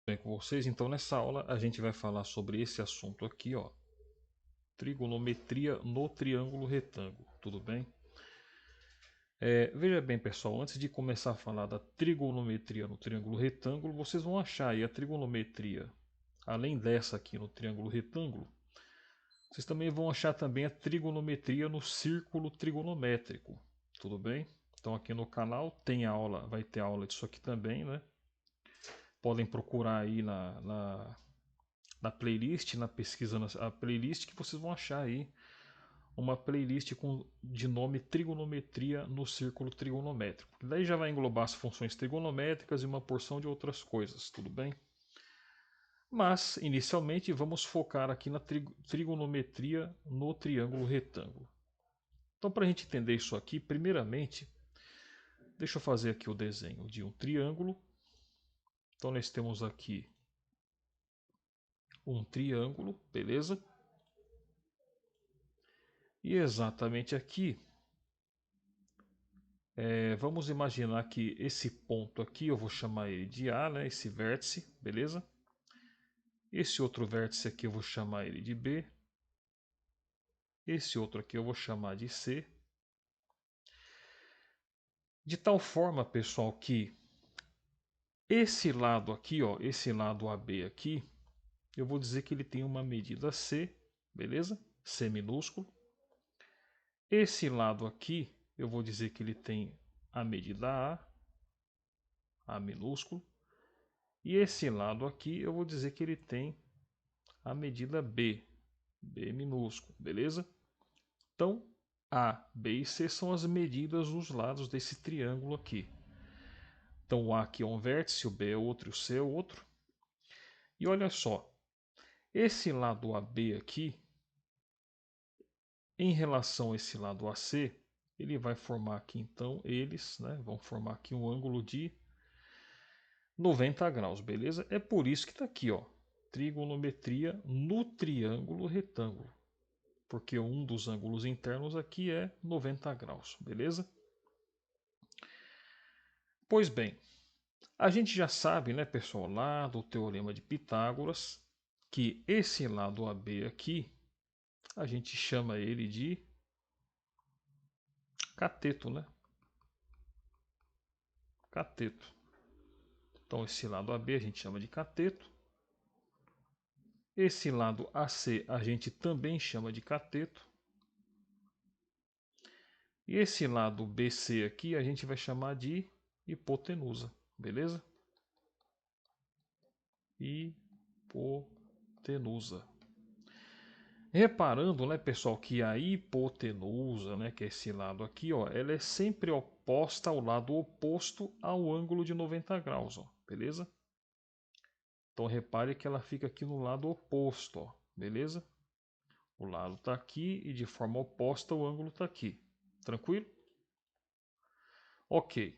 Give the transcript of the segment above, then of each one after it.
Bem com vocês, então nessa aula a gente vai falar sobre esse assunto aqui, ó, trigonometria no triângulo retângulo, tudo bem? Veja bem, pessoal, antes de começar a falar da trigonometria no triângulo retângulo, vocês vão achar aí a trigonometria, além dessa aqui no triângulo retângulo, vocês também vão achar também a trigonometria no círculo trigonométrico, tudo bem? Então aqui no canal tem aula, vai ter aula disso aqui também, né? Podem procurar aí na playlist, na pesquisa a playlist, que vocês vão achar aí uma playlist de nome trigonometria no círculo trigonométrico. Daí já vai englobar as funções trigonométricas e uma porção de outras coisas, tudo bem? Mas, inicialmente, vamos focar aqui na trigonometria no triângulo retângulo. Então, para a gente entender isso aqui, primeiramente, deixa eu fazer aqui o desenho de um triângulo. Então, nós temos aqui um triângulo, beleza? E exatamente aqui, vamos imaginar que esse ponto aqui, eu vou chamar ele de A, né? Esse vértice, beleza? Esse outro vértice aqui eu vou chamar ele de B. Esse outro aqui eu vou chamar de C. De tal forma, pessoal, que esse lado aqui, ó, esse lado AB aqui, eu vou dizer que ele tem uma medida C, beleza? C minúsculo. Esse lado aqui, eu vou dizer que ele tem a medida A minúsculo. E esse lado aqui, eu vou dizer que ele tem a medida B, B minúsculo, beleza? Então, A, B e C são as medidas dos lados desse triângulo aqui. Então, o A aqui é um vértice, o B é outro e o C é outro. E olha só, esse lado AB aqui, em relação a esse lado AC, ele vai formar aqui, então, eles, né, vão formar aqui um ângulo de 90 graus, beleza? É por isso que está aqui, ó, trigonometria no triângulo retângulo. Porque um dos ângulos internos aqui é 90 graus, beleza? Pois bem, a gente já sabe, né, pessoal, lá do Teorema de Pitágoras, que esse lado AB aqui, a gente chama ele de cateto, né? Cateto. Então, esse lado AB a gente chama de cateto. Esse lado AC a gente também chama de cateto. E esse lado BC aqui a gente vai chamar de hipotenusa, beleza? Hipotenusa. Reparando, né, pessoal, que a hipotenusa, né, que é esse lado aqui, ó, ela é sempre oposta ao lado oposto ao ângulo de 90 graus, ó, beleza? Então repare que ela fica aqui no lado oposto, ó, beleza? O lado está aqui e de forma oposta o ângulo está aqui. Tranquilo? Ok.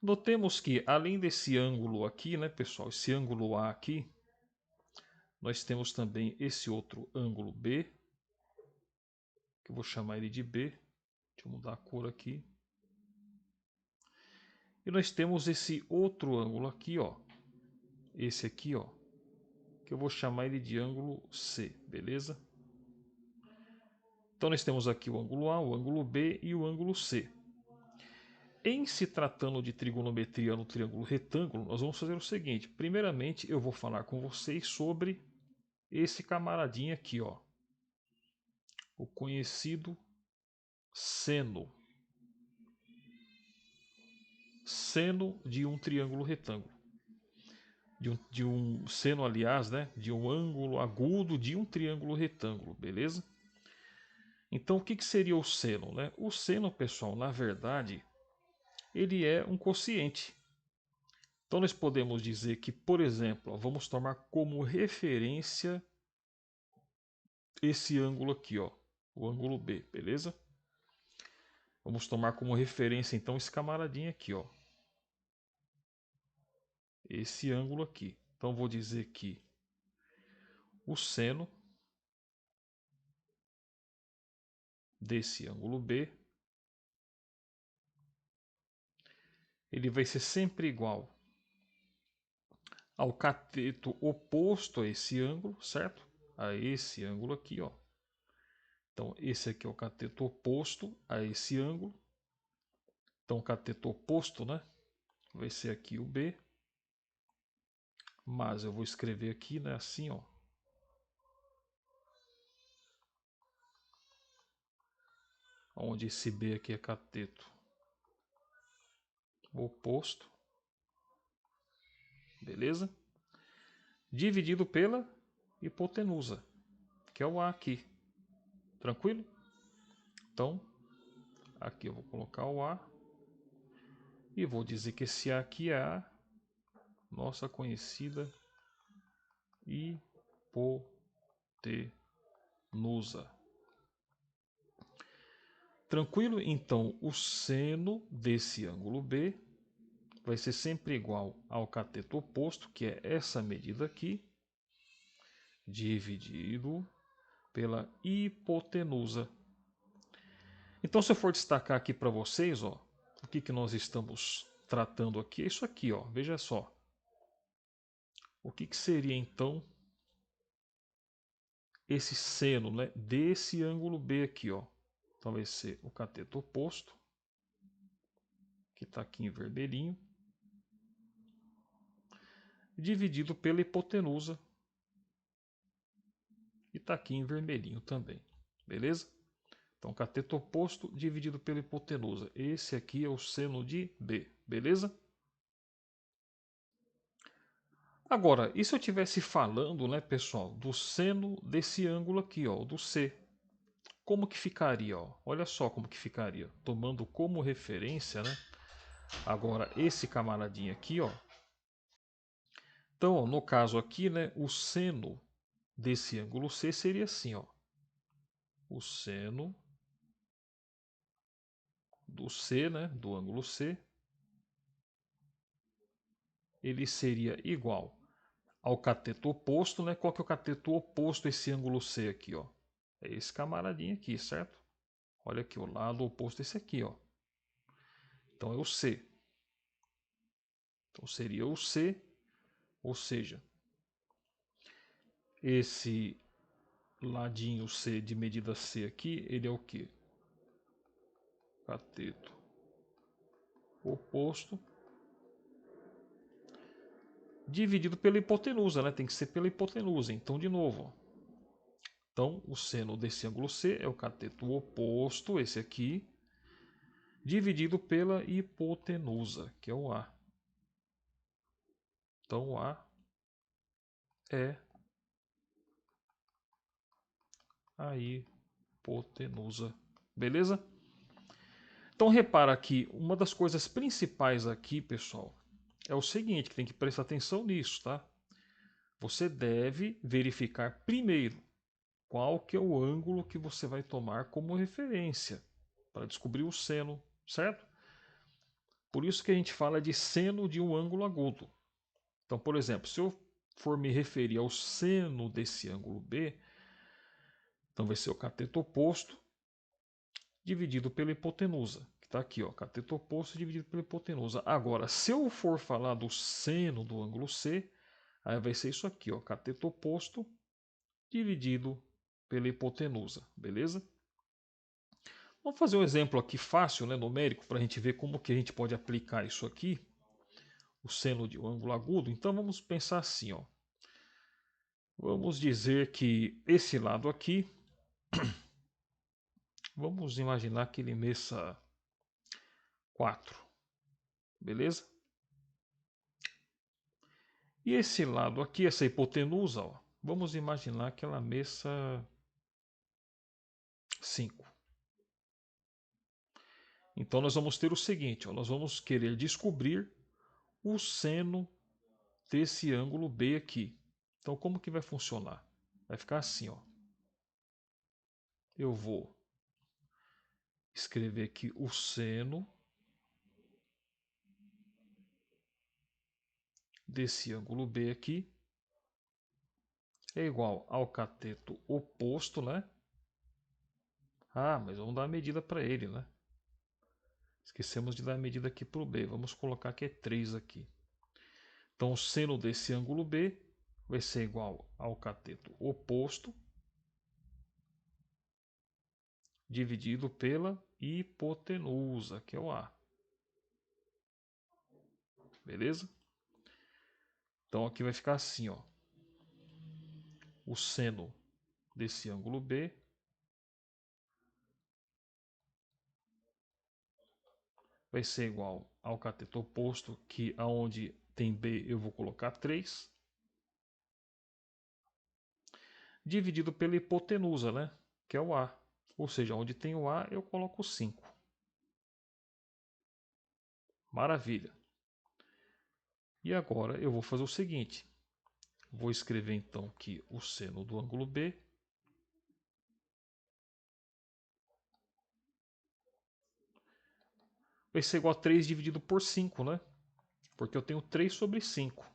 Notemos que além desse ângulo aqui, né, pessoal, esse ângulo A aqui, nós temos também esse outro ângulo B, que eu vou chamar ele de B. Deixa eu mudar a cor aqui. E nós temos esse outro ângulo aqui, ó. Esse aqui, ó, que eu vou chamar ele de ângulo C, beleza? Então nós temos aqui o ângulo A, o ângulo B e o ângulo C. Em se tratando de trigonometria no triângulo retângulo, nós vamos fazer o seguinte. Primeiramente, eu vou falar com vocês sobre esse camaradinho aqui, ó. O conhecido seno. Seno de um triângulo retângulo. De um seno, aliás, né? De um ângulo agudo de um triângulo retângulo, beleza? Então, o que seria o seno, né? O seno, pessoal, na verdade, ele é um quociente. Então, nós podemos dizer que, por exemplo, vamos tomar como referência esse ângulo aqui, ó, o ângulo B, beleza? Vamos tomar como referência, então, esse camaradinho aqui, ó, esse ângulo aqui. Então, vou dizer que o seno desse ângulo B, ele vai ser sempre igual ao cateto oposto a esse ângulo, certo? A esse ângulo aqui, ó. Então, esse aqui é o cateto oposto a esse ângulo. Então, o cateto oposto, né? Vai ser aqui o B. Mas eu vou escrever aqui, né? Assim, ó. Onde esse B aqui é cateto oposto. Beleza? Dividido pela hipotenusa, que é o A aqui. Tranquilo? Então, aqui eu vou colocar o A. E vou dizer que esse A aqui é a nossa conhecida hipotenusa. Tranquilo? Então, o seno desse ângulo B vai ser sempre igual ao cateto oposto, que é essa medida aqui, dividido pela hipotenusa. Então, se eu for destacar aqui para vocês, ó, o que nós estamos tratando aqui é isso aqui, ó. Veja só. O que seria então esse seno, né, desse ângulo B aqui, ó? Então vai ser o cateto oposto, que está aqui em vermelhinho, dividido pela hipotenusa, que está aqui em vermelhinho também. Beleza? Então, cateto oposto dividido pela hipotenusa. Esse aqui é o seno de B. Beleza? Agora, e se eu estivesse falando, né, pessoal, do seno desse ângulo aqui, ó, do C? Como que ficaria? Ó? Olha só como que ficaria. Tomando como referência, né? Agora, esse camaradinho aqui, ó. Então, ó, no caso aqui, né, o seno desse ângulo C seria assim, ó. O seno do C, né, do ângulo C, ele seria igual ao cateto oposto, né? Qual que é o cateto oposto a esse ângulo C aqui, ó? É esse camaradinho aqui, certo? Olha aqui, o lado oposto a esse aqui, ó. Então é o C. Então seria o C, ou seja, esse ladinho C de medida C aqui, ele é o quê? Cateto oposto dividido pela hipotenusa, né? Tem que ser pela hipotenusa. Então, de novo, ó. Então, o seno desse ângulo C é o cateto oposto, esse aqui, dividido pela hipotenusa, que é o A. Então, o A é a hipotenusa. Beleza? Então, repara aqui, uma das coisas principais aqui, pessoal, é o seguinte, que tem que prestar atenção nisso, tá? Você deve verificar primeiro qual que é o ângulo que você vai tomar como referência para descobrir o seno, certo? Por isso que a gente fala de seno de um ângulo agudo. Então, por exemplo, se eu for me referir ao seno desse ângulo B, então vai ser o cateto oposto dividido pela hipotenusa, que está aqui, ó, cateto oposto dividido pela hipotenusa. Agora, se eu for falar do seno do ângulo C, aí vai ser isso aqui, ó, cateto oposto dividido pela hipotenusa, beleza? Vamos fazer um exemplo aqui fácil, né, numérico, para a gente ver como que a gente pode aplicar isso aqui, o seno de um ângulo agudo. Então vamos pensar assim, ó. Vamos dizer que esse lado aqui, vamos imaginar que ele meça 4, beleza? E esse lado aqui, essa hipotenusa, ó, vamos imaginar que ela meça 5. Então nós vamos ter o seguinte, ó, nós vamos querer descobrir o seno desse ângulo B aqui. Então como que vai funcionar? Vai ficar assim, ó. Eu vou escrever aqui o seno desse ângulo B aqui é igual ao cateto oposto, né? Ah, mas vamos dar a medida para ele, né? Esquecemos de dar a medida aqui para o B. Vamos colocar que é 3 aqui. Então, o seno desse ângulo B vai ser igual ao cateto oposto dividido pela hipotenusa, que é o A. Beleza? Então, aqui vai ficar assim, ó. O seno desse ângulo B vai ser igual ao cateto oposto, que aonde tem B eu vou colocar 3, dividido pela hipotenusa, né? Que é o A. Ou seja, onde tem o A eu coloco 5. Maravilha. E agora eu vou fazer o seguinte. Vou escrever então aqui o seno do ângulo B. Vai ser igual a 3 dividido por 5, né? Porque eu tenho 3 sobre 5.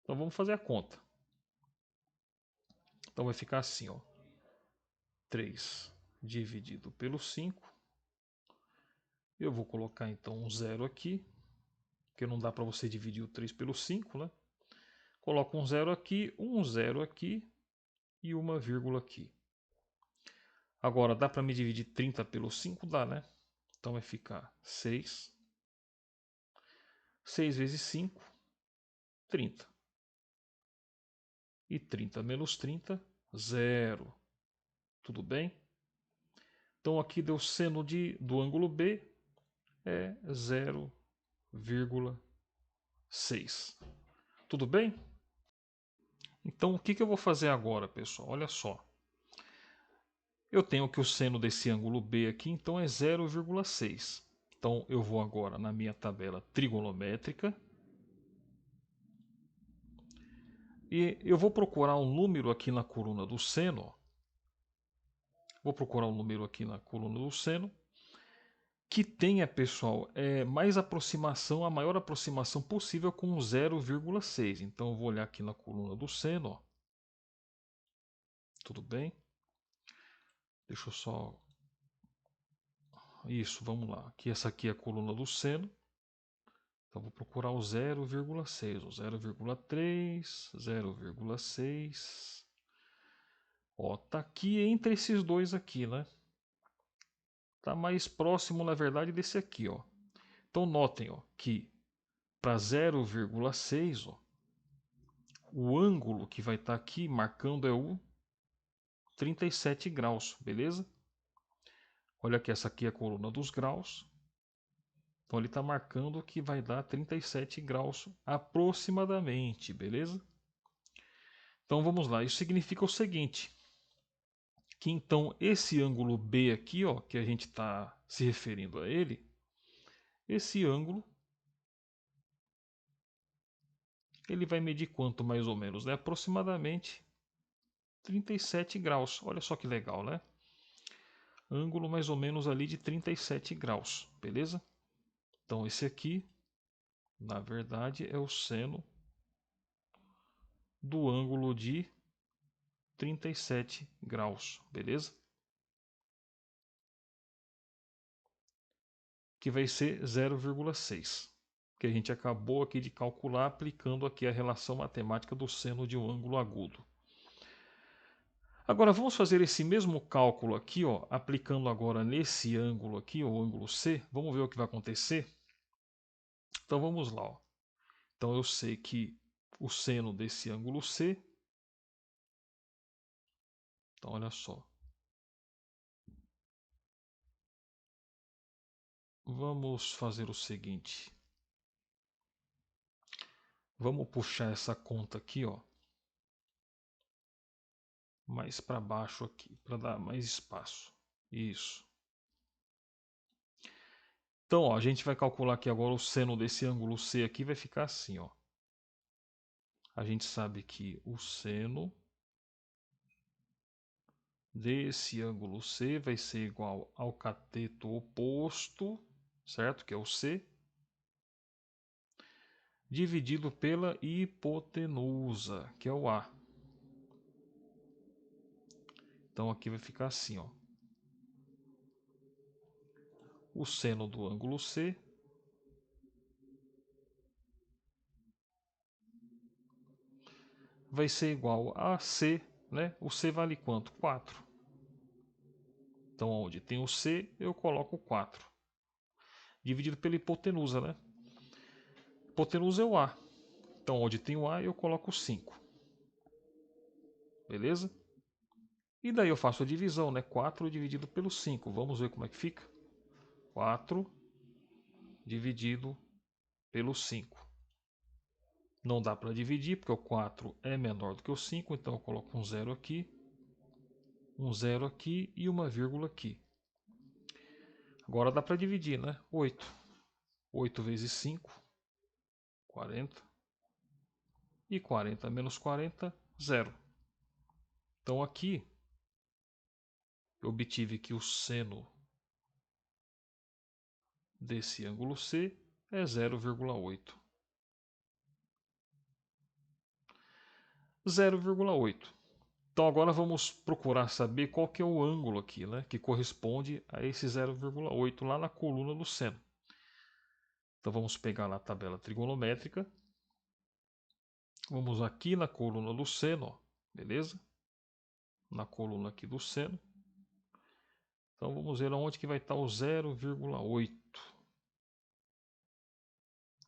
Então vamos fazer a conta. Então vai ficar assim, ó. 3 dividido pelo 5. Eu vou colocar então um 0 aqui, porque não dá para você dividir o 3 pelo 5, né? Coloco um 0 aqui e uma vírgula aqui. Agora, dá para me dividir 30 pelo 5? Dá, né? Então vai ficar 6. 6 vezes 5, 30. E 30 menos 30, 0. Tudo bem? Então aqui deu seno do ângulo B é 0,6. Tudo bem? Então o que eu vou fazer agora, pessoal? Olha só. Eu tenho que o seno desse ângulo B aqui, então é 0,6. Então eu vou agora na minha tabela trigonométrica e eu vou procurar um número aqui na coluna do seno. Vou procurar um número aqui na coluna do seno que tenha, pessoal, mais aproximação, a maior aproximação possível com 0,6. Então eu vou olhar aqui na coluna do seno. Ó. Tudo bem? Deixa eu só... Isso, vamos lá. Aqui, essa aqui é a coluna do seno. Então vou procurar o 0,6. O 0,3, 0,6. Ó, tá aqui entre esses dois aqui, né? Tá mais próximo, na verdade, desse aqui, ó. Então notem, ó, que para 0,6, ó, o ângulo que vai estar aqui marcando é o 37 graus, beleza? Olha que essa aqui é a coluna dos graus. Então ele está marcando que vai dar 37 graus aproximadamente, beleza? Então vamos lá, isso significa o seguinte, que então esse ângulo B aqui, ó, que a gente está se referindo a ele, esse ângulo, ele vai medir quanto mais ou menos, né? Aproximadamente 37 graus, olha só que legal, né? Ângulo mais ou menos ali de 37 graus, beleza? Então esse aqui, na verdade, é o seno do ângulo de 37 graus, beleza? Que vai ser 0,6, que a gente acabou aqui de calcular aplicando aqui a relação matemática do seno de um ângulo agudo. Agora vamos fazer esse mesmo cálculo aqui, ó, aplicando agora nesse ângulo aqui, o ângulo C. Vamos ver o que vai acontecer? Então vamos lá. Ó. Então eu sei que o seno desse ângulo C, então olha só. Vamos fazer o seguinte. Vamos puxar essa conta aqui, ó, mais para baixo aqui, para dar mais espaço. Isso. Então, ó, a gente vai calcular aqui agora o seno desse ângulo C aqui vai ficar assim, ó. A gente sabe que o seno desse ângulo C vai ser igual ao cateto oposto, certo? Que é o C, dividido pela hipotenusa, que é o A. Então aqui vai ficar assim, ó. O seno do ângulo C vai ser igual a C, né? O C vale quanto? 4. Então, onde tem o C, eu coloco 4. Dividido pela hipotenusa, né? Hipotenusa é o A. Então, onde tem o A, eu coloco 5. Beleza? E daí eu faço a divisão, né? 4 dividido pelo 5. Vamos ver como é que fica. 4 dividido pelo 5. Não dá para dividir, porque o 4 é menor do que o 5, então eu coloco um 0 aqui, um 0 aqui e uma vírgula aqui. Agora dá para dividir, né? 8. 8 vezes 5, 40. E 40 menos 40, 0. Então aqui eu obtive que o seno desse ângulo C é 0,8. 0,8. Então agora vamos procurar saber qual que é o ângulo aqui, né, que corresponde a esse 0,8 lá na coluna do seno. Então vamos pegar lá a tabela trigonométrica. Vamos aqui na coluna do seno, ó, beleza? Na coluna aqui do seno. Então vamos ver onde que vai estar o 0,8.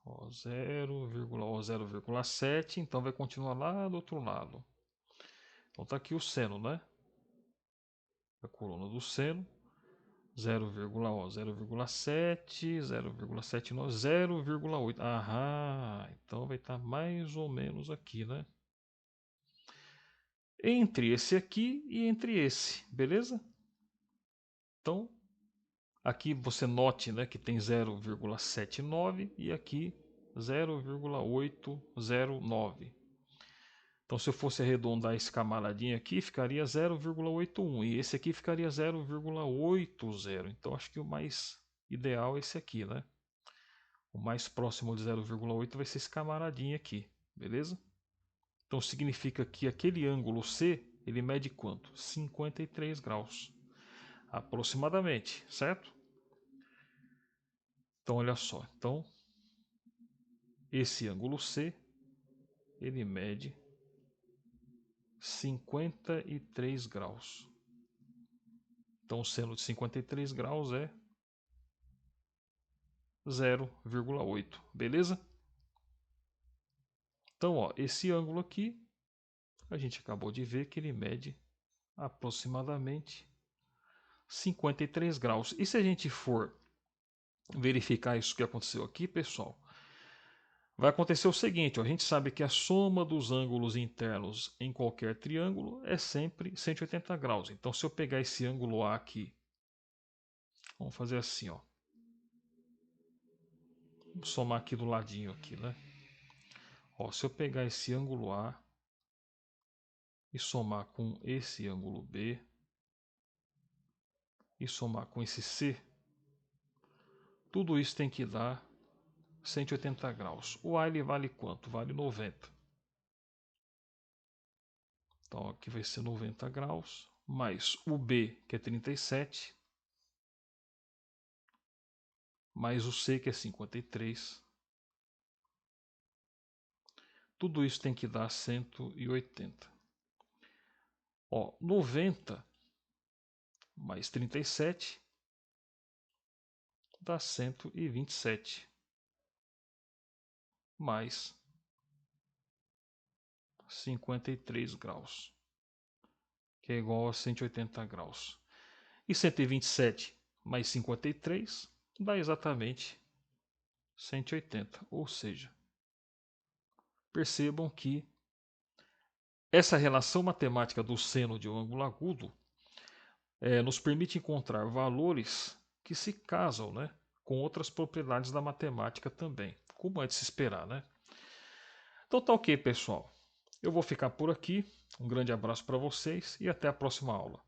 0,7, então vai continuar lá do outro lado. Então está aqui o seno, né? A coluna do seno. 0,7, 0,79, 0,8. Aham, então vai estar mais ou menos aqui, né? Entre esse aqui e entre esse, beleza? Então, aqui você note, né, que tem 0,79 e aqui 0,809. Então, se eu fosse arredondar esse camaradinho aqui, ficaria 0,81 e esse aqui ficaria 0,80. Então, acho que o mais ideal é esse aqui, né? O mais próximo de 0,8 vai ser esse camaradinho aqui, beleza? Então, significa que aquele ângulo C, ele mede quanto? 53 graus, aproximadamente, certo? Então, olha só. Então, esse ângulo C, ele mede 53 graus. Então, o seno de 53 graus é 0,8, beleza? Então, ó, esse ângulo aqui, a gente acabou de ver que ele mede aproximadamente 53 graus. E se a gente for verificar isso que aconteceu aqui, pessoal, vai acontecer o seguinte, ó, a gente sabe que a soma dos ângulos internos em qualquer triângulo é sempre 180 graus. Então, se eu pegar esse ângulo A aqui, vamos fazer assim, ó. Vamos somar aqui do ladinho aqui, né? Ó, se eu pegar esse ângulo A e somar com esse ângulo B e somar com esse C, tudo isso tem que dar 180 graus. O A ele vale quanto? Vale 90. Então aqui vai ser 90 graus, mais o B, que é 37, mais o C, que é 53. Tudo isso tem que dar 180. Ó, 90 mais 37 dá 127. Mais 53 graus, que é igual a 180 graus. E 127 mais 53 dá exatamente 180. Ou seja, percebam que essa relação matemática do seno de um ângulo agudo nos permite encontrar valores que se casam, né, com outras propriedades da matemática também, como é de se esperar, né? Então tá ok, pessoal. Eu vou ficar por aqui. Um grande abraço para vocês e até a próxima aula.